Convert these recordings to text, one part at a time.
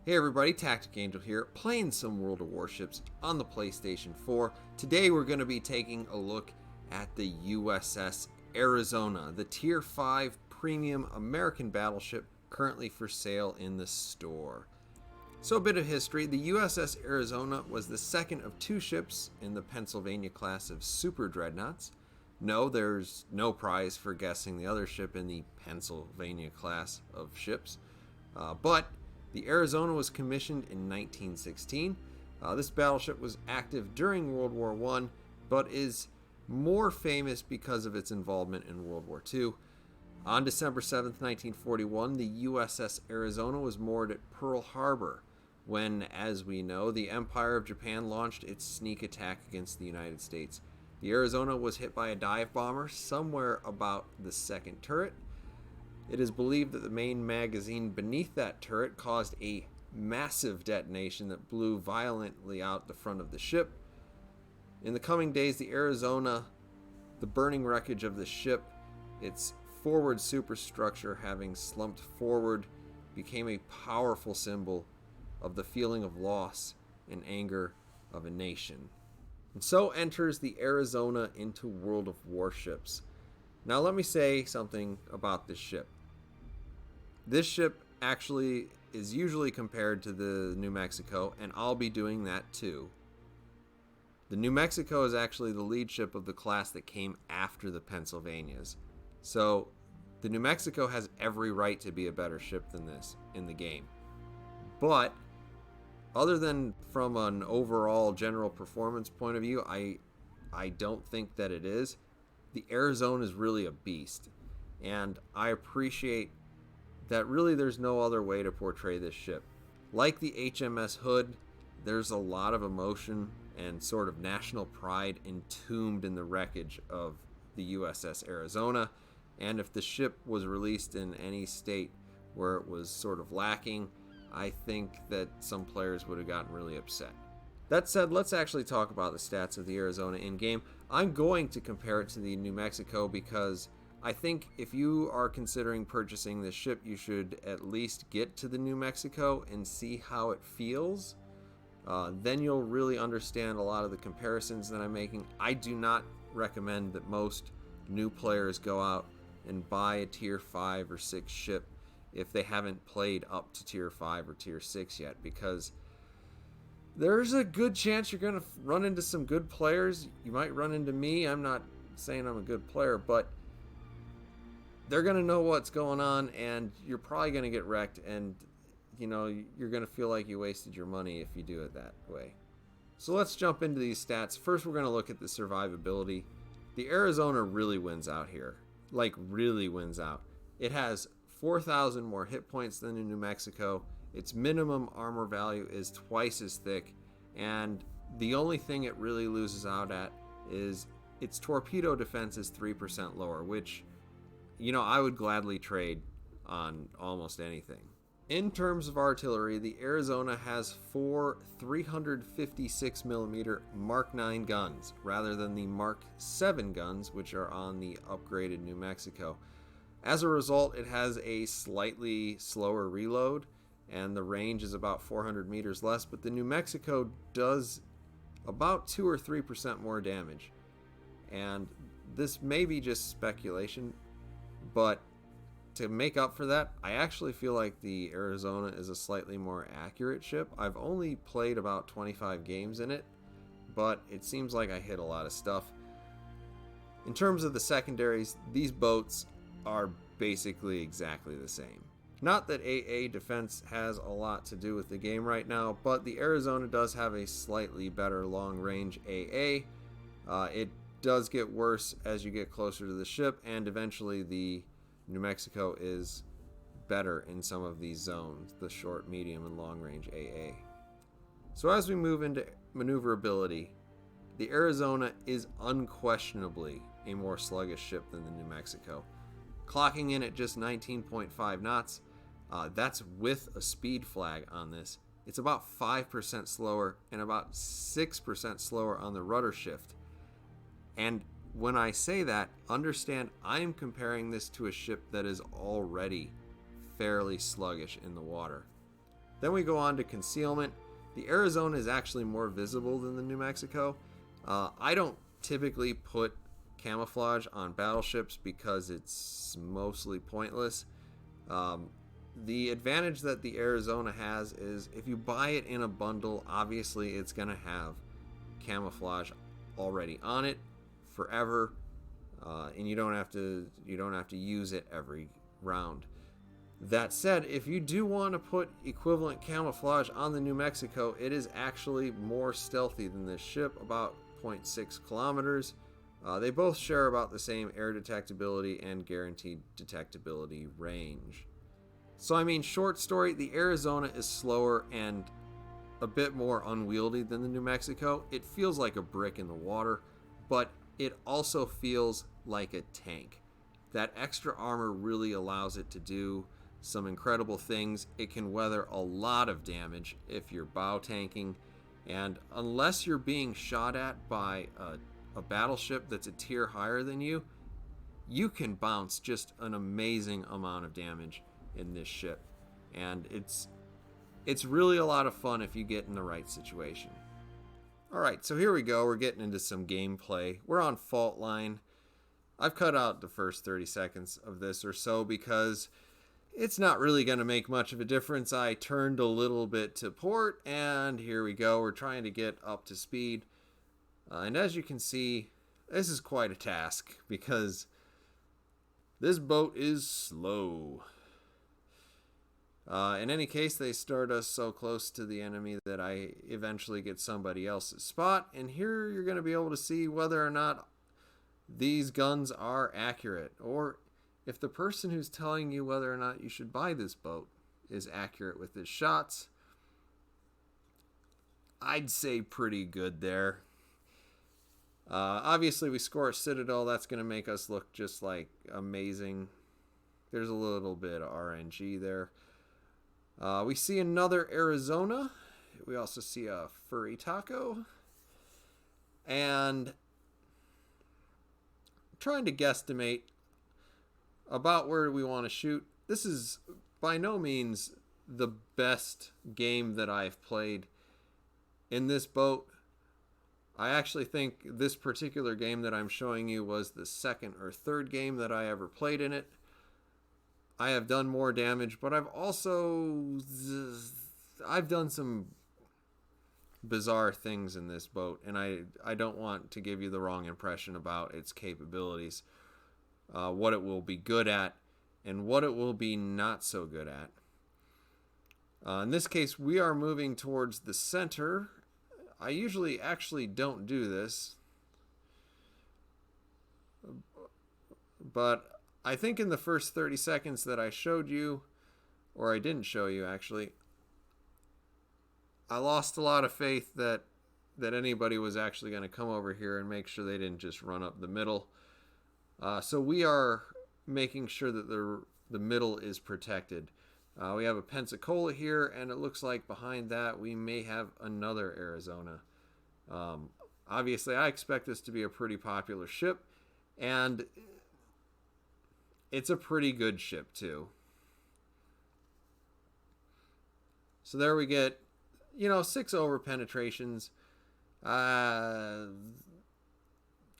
Hey everybody, TacticAngel here, playing some World of Warships on the PlayStation 4. Today we're going to be taking a look at the USS Arizona, the Tier 5 premium American battleship currently for sale in the store. So a bit of history, the USS Arizona was the second of two ships in the Pennsylvania class of super dreadnoughts. No, there's no prize for guessing the other ship in the Pennsylvania class of ships, but the Arizona was commissioned in 1916. This battleship was active during World War I, but is more famous because of its involvement in World War II. On December 7, 1941, the USS Arizona was moored at Pearl Harbor when, as we know, the Empire of Japan launched its sneak attack against the United States. The Arizona was hit by a dive bomber somewhere about the second turret. It is believed that the main magazine beneath that turret caused a massive detonation that blew violently out the front of the ship. In the coming days, the Arizona, the burning wreckage of the ship, its forward superstructure having slumped forward, became a powerful symbol of the feeling of loss and anger of a nation. And so enters the Arizona into World of Warships. Now let me say something about this ship. This ship actually is usually compared to the New Mexico, and I'll be doing that too. The New Mexico is actually the lead ship of the class that came after the Pennsylvanias. So the New Mexico has every right to be a better ship than this in the game. But other than from an overall general performance point of view, I don't think that it is. The Arizona is really a beast, and I appreciate that really there's no other way to portray this ship. Like the HMS Hood, there's a lot of emotion and sort of national pride entombed in the wreckage of the USS Arizona, and if the ship was released in any state where it was sort of lacking, I think that some players would have gotten really upset. That said, let's actually talk about the stats of the Arizona in-game. I'm going to compare it to the New Mexico because I think if you are considering purchasing this ship, you should at least get to the New Mexico and see how it feels. Then you'll really understand a lot of the comparisons that I'm making. I do not recommend that most new players go out and buy a Tier 5 or 6 ship if they haven't played up to Tier 5 or Tier 6 yet, because there's a good chance you're going to run into some good players. You might run into me. I'm not saying I'm a good player, but they're going to know what's going on, and you're probably going to get wrecked, and you're going to feel like you wasted your money if you do it that way. So let's jump into these stats. First, we're going to look at the survivability. The Arizona really wins out here. Like, really wins out. It has 4,000 more hit points than in New Mexico. Its minimum armor value is twice as thick, and the only thing it really loses out at is its torpedo defense is 3% lower, which I would gladly trade on almost anything. In terms of artillery, the Arizona has 4 356mm Mark 9 guns, rather than the Mark 7 guns, which are on the upgraded New Mexico. As a result, it has a slightly slower reload, and the range is about 400 meters less, but the New Mexico does about 2 or 3% more damage. And this may be just speculation, but to make up for that, I actually feel like the Arizona is a slightly more accurate ship. I've only played about 25 games in it, but it seems like I hit a lot of stuff. In terms of the secondaries, these boats are basically exactly the same. Not that AA defense has a lot to do with the game right now, but the Arizona does have a slightly better long-range AA. It does get worse as you get closer to the ship, and eventually the New Mexico is better in some of these zones, the short, medium, and long-range AA. So as we move into maneuverability, the Arizona is unquestionably a more sluggish ship than the New Mexico. Clocking in at just 19.5 knots, that's with a speed flag on this. It's about 5% slower and about 6% slower on the rudder shift. And when I say that, understand I'm comparing this to a ship that is already fairly sluggish in the water. Then we go on to concealment. The Arizona is actually more visible than the New Mexico. I don't typically put camouflage on battleships because it's mostly pointless. The advantage that the Arizona has is if you buy it in a bundle, obviously it's going to have camouflage already on it forever, and you don't have to use it every round. That said, if you do want to put equivalent camouflage on the New Mexico, it is actually more stealthy than this ship, about 0.6 kilometers. They both share about the same air detectability and guaranteed detectability range. So I mean, short story, the Arizona is slower and a bit more unwieldy than the New Mexico. It feels like a brick in the water, but it also feels like a tank. That extra armor really allows it to do some incredible things. It can weather a lot of damage if you're bow tanking, and unless you're being shot at by a battleship that's a tier higher than you, you can bounce just an amazing amount of damage in this ship, and it's really a lot of fun if you get in the right situation. Alright, so here we go. We're getting into some gameplay. We're on fault line. I've cut out the first 30 seconds of this or so because it's not really going to make much of a difference. I turned a little bit to port, and here we go. We're trying to get up to speed. And as you can see, this is quite a task because this boat is slow. In any case, they start us so close to the enemy that I eventually get somebody else's spot. And here you're going to be able to see whether or not these guns are accurate, or if the person who's telling you whether or not you should buy this boat is accurate with his shots. I'd say pretty good there. Obviously, we score a Citadel. That's going to make us look just like amazing. There's a little bit of RNG there. We see another Arizona. We also see a Furry Taco. And trying to guesstimate about where we want to shoot. This is by no means the best game that I've played in this boat. I actually think this particular game that I'm showing you was the second or third game that I ever played in it. I have done more damage, but I've done some bizarre things in this boat, and I don't want to give you the wrong impression about its capabilities, what it will be good at, and what it will be not so good at. In this case, we are moving towards the center. I usually actually don't do this, but I think in the first 30 seconds that I showed you, or I didn't show you actually, I lost a lot of faith that anybody was actually going to come over here and make sure they didn't just run up the middle. So we are making sure that the middle is protected. We have a Pensacola here, and it looks like behind that we may have another Arizona. Obviously, I expect this to be a pretty popular ship, and it's a pretty good ship too. So there we get, 6 over penetrations. That's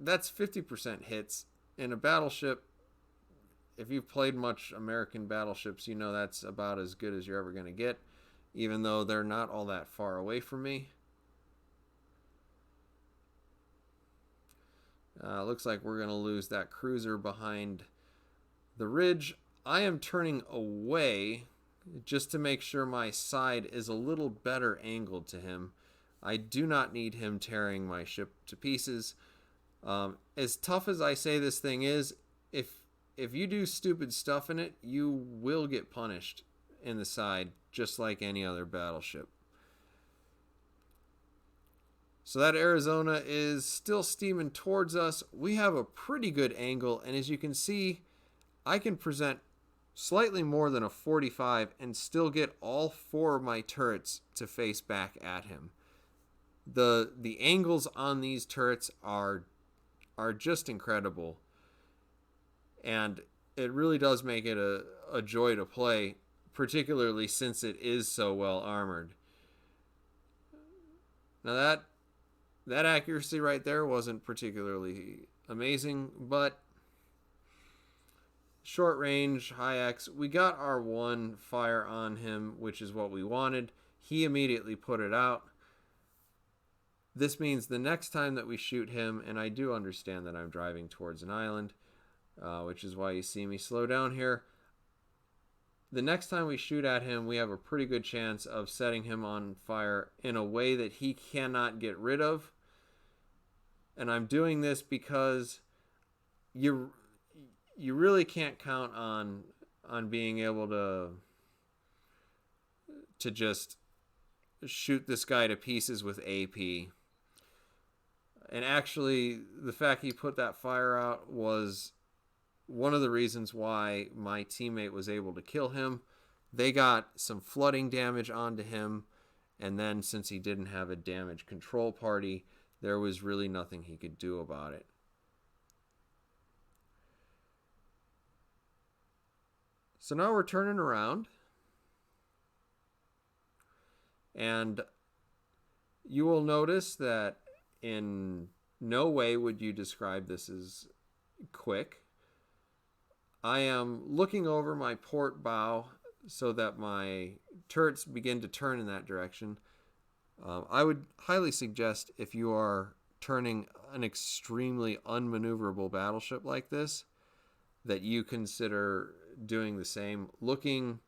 50% hits. In a battleship, if you've played much American battleships, you know that's about as good as you're ever going to get, even though they're not all that far away from me. Looks like we're going to lose that cruiser behind the ridge. I am turning away just to make sure my side is a little better angled to him. I do not need him tearing my ship to pieces. As tough as I say this thing is, if you do stupid stuff in it, you will get punished in the side, just like any other battleship. So that Arizona is still steaming towards us. We have a pretty good angle, and as you can see, I can present slightly more than a 45 and still get all 4 of my turrets to face back at him. The angles on these turrets are just incredible, and it really does make it a joy to play. particularly since it is so well armored. Now that accuracy right there wasn't particularly amazing, but short range, high X, we got our one fire on him, which is what we wanted. He immediately put it out. This means the next time that we shoot him, and I do understand that I'm driving towards an island, which is why you see me slow down here. The next time we shoot at him, we have a pretty good chance of setting him on fire in a way that he cannot get rid of. And I'm doing this because you really can't count on being able to just shoot this guy to pieces with AP. And actually, the fact he put that fire out was one of the reasons why my teammate was able to kill him. They got some flooding damage onto him, and then since he didn't have a damage control party, there was really nothing he could do about it. So now we're turning around, and you will notice that in no way would you describe this as quick. I am looking over my port bow so that my turrets begin to turn in that direction. I would highly suggest, if you are turning an extremely unmaneuverable battleship like this, that you consider doing the same, looking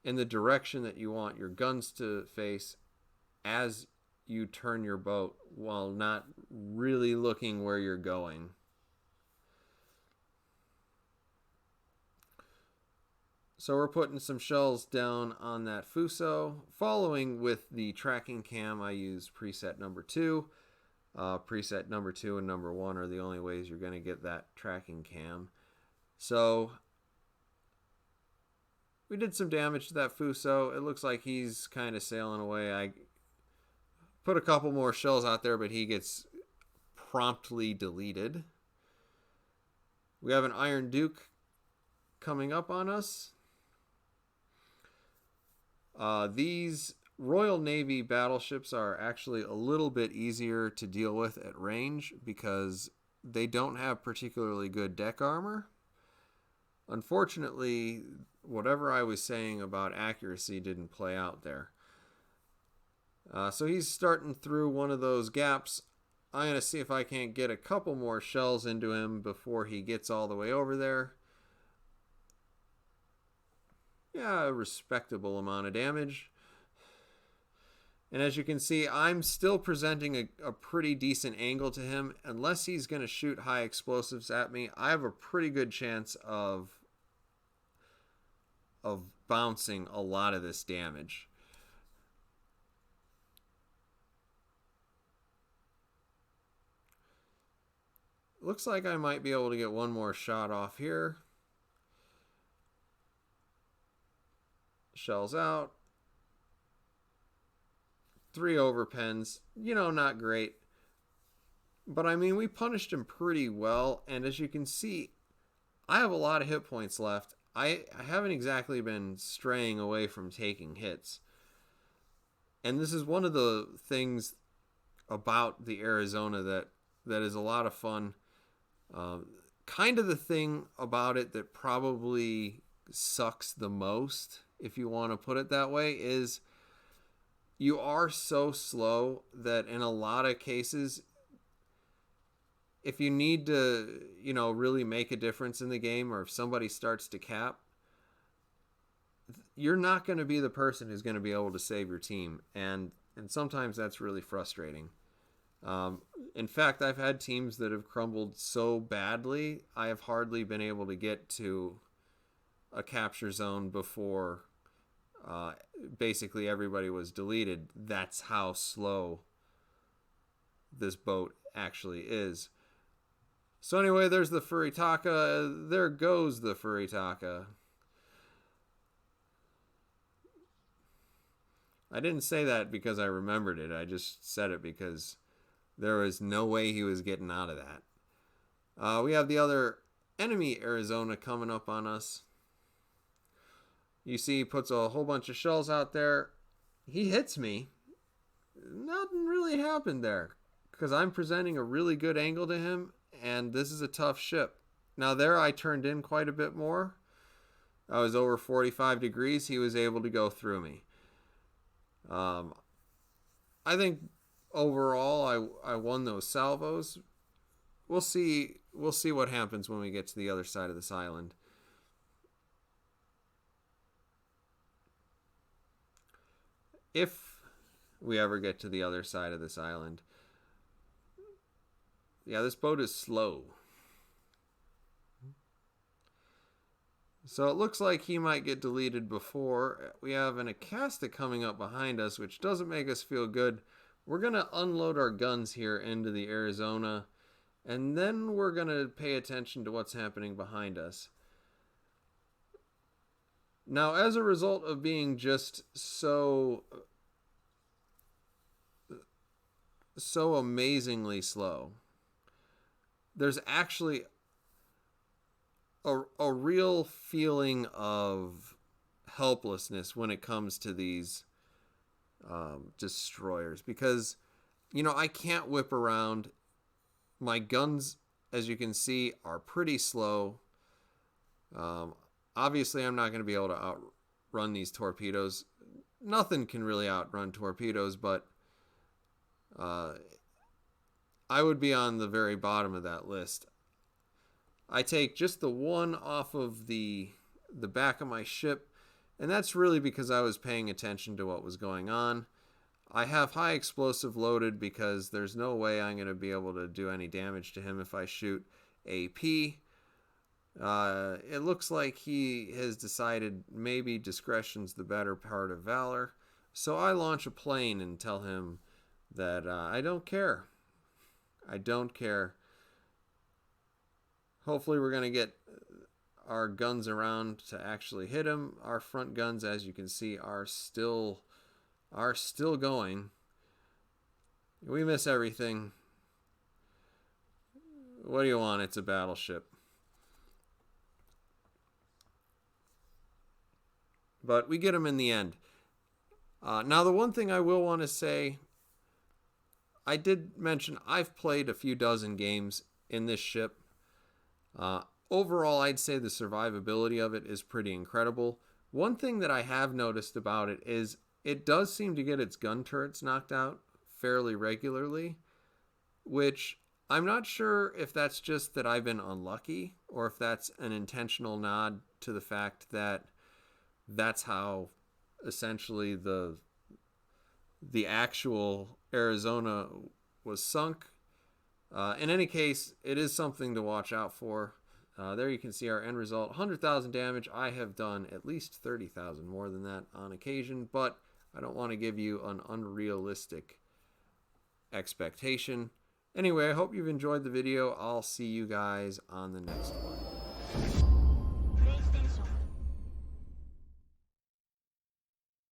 in the direction that you want your guns to face as you turn your boat, while not really looking where you're going. So we're putting some shells down on that Fuso. Following with the tracking cam, I use preset number 2. Preset number 2 and number 1 are the only ways you're going to get that tracking cam. So we did some damage to that Fuso. It looks like he's kind of sailing away. I put a couple more shells out there, but he gets promptly deleted. We have an Iron Duke coming up on us. These Royal Navy battleships are actually a little bit easier to deal with at range because they don't have particularly good deck armor. Unfortunately, whatever I was saying about accuracy didn't play out there. So he's starting through one of those gaps. I'm going to see if I can't get a couple more shells into him before he gets all the way over there. Yeah, a respectable amount of damage. And as you can see, I'm still presenting a pretty decent angle to him. Unless he's going to shoot high explosives at me, I have a pretty good chance of bouncing a lot of this damage. Looks like I might be able to get one more shot off here. Shells out. 3 overpens. You know, not great. But I mean, we punished him pretty well. And as you can see, I have a lot of hit points left. I haven't exactly been straying away from taking hits. And this is one of the things about the Arizona that is a lot of fun. Kind of the thing about it that probably sucks the most, if you want to put it that way, is you are so slow that in a lot of cases, if you need to, really make a difference in the game, or if somebody starts to cap, you're not going to be the person who's going to be able to save your team. And sometimes that's really frustrating. In fact, I've had teams that have crumbled so badly, I have hardly been able to get to a capture zone before basically everybody was deleted. That's how slow this boat actually is. So anyway, there's the Furitaka. There goes the Furitaka. I didn't say that because I remembered it. I just said it because there was no way he was getting out of that. We have the other enemy Arizona coming up on us. You see he puts a whole bunch of shells out there. He hits me. Nothing really happened there because I'm presenting a really good angle to him, and this is a tough ship. Now there I turned in quite a bit more. I was over 45 degrees. He was able to go through me. I think overall I won those salvos. We'll see what happens when we get to the other side of this island. If we ever get to the other side of this island. Yeah, this boat is slow. So it looks like he might get deleted before. We have an Acasta coming up behind us, which doesn't make us feel good. We're going to unload our guns here into the Arizona, and then we're going to pay attention to what's happening behind us. Now, as a result of being just so amazingly slow, there's actually a real feeling of helplessness when it comes to these destroyers, because I can't whip around. My guns, as you can see, are pretty slow. Obviously I'm not going to be able to outrun these torpedoes. Nothing can really outrun torpedoes, but I would be on the very bottom of that list. I take just the one off of the back of my ship, and that's really because I was paying attention to what was going on. I have high explosive loaded because there's no way I'm going to be able to do any damage to him if I shoot AP. It looks like he has decided maybe discretion's the better part of valor, so I launch a plane and tell him that I don't care. I don't care. Hopefully we're going to get our guns around to actually hit him. Our front guns, as you can see, are still going. We miss everything. What do you want? It's a battleship. But we get him in the end. Now the one thing I will want to say, I did mention I've played a few dozen games in this ship. Overall, I'd say the survivability of it is pretty incredible. One thing that I have noticed about it is it does seem to get its gun turrets knocked out fairly regularly, which I'm not sure if that's just that I've been unlucky or if that's an intentional nod to the fact that that's how essentially the actual Arizona was sunk. In any case, it is something to watch out for. There you can see our end result, 100,000 damage. I have done at least 30,000 more than that on occasion, but I don't want to give you an unrealistic expectation. Anyway, I hope you've enjoyed the video. I'll see you guys on the next one.